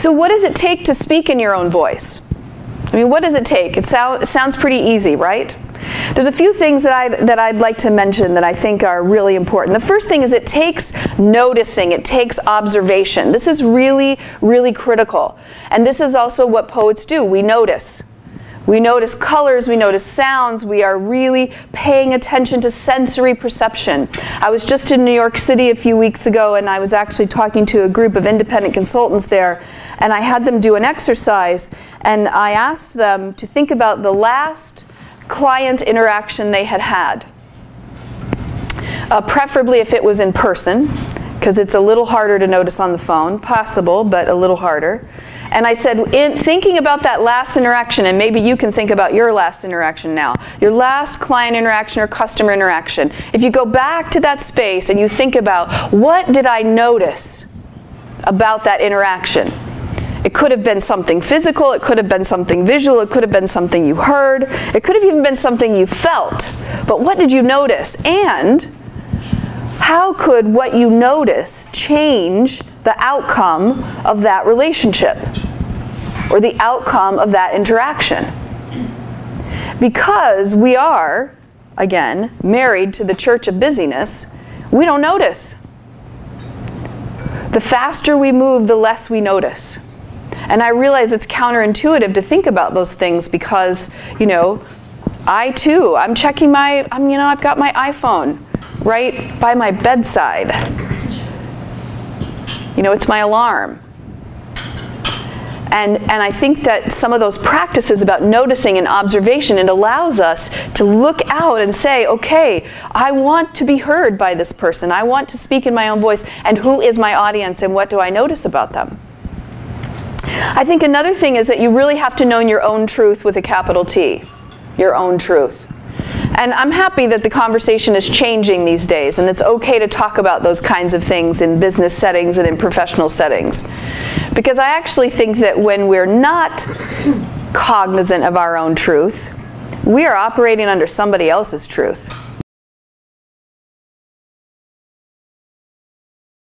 So what does it take to speak in your own voice? I mean, what does it take? It sounds pretty easy, right? There's a few things that I'd like to mention that I think are really important. The first thing is it takes noticing, it takes observation. This is really, really critical. And this is also what poets do. We notice. We notice colors, we notice sounds, we are really paying attention to sensory perception. I was just in New York City a few weeks ago, and I was actually talking to a group of independent consultants there, and I had them do an exercise, and I asked them to think about the last client interaction they had had. Preferably if it was in person, because it's a little harder to notice on the phone, possible, but a little harder. And I said, in thinking about that last interaction, and maybe you can think about your last interaction now, your last client interaction or customer interaction, if you go back to that space and you think about, what did I notice about that interaction? It could have been something physical, it could have been something visual, it could have been something you heard, it could have even been something you felt. But what did you notice? And how could what you notice change the outcome of that relationship or the outcome of that interaction? Because we are, again, married to the church of busyness, we don't notice. The faster we move, the less we notice. And I realize it's counterintuitive to think about those things because, you know, I'm checking my, I've got my iPhone right by my bedside. You know, it's my alarm. And I think that some of those practices about noticing and observation, it allows us to look out and say, okay, I want to be heard by this person. I want to speak in my own voice. And who is my audience and what do I notice about them? I think another thing is that you really have to know your own truth with a capital T. Your own truth. And I'm happy that the conversation is changing these days, and it's okay to talk about those kinds of things in business settings and in professional settings. Because I actually think that when we're not cognizant of our own truth, we are operating under somebody else's truth.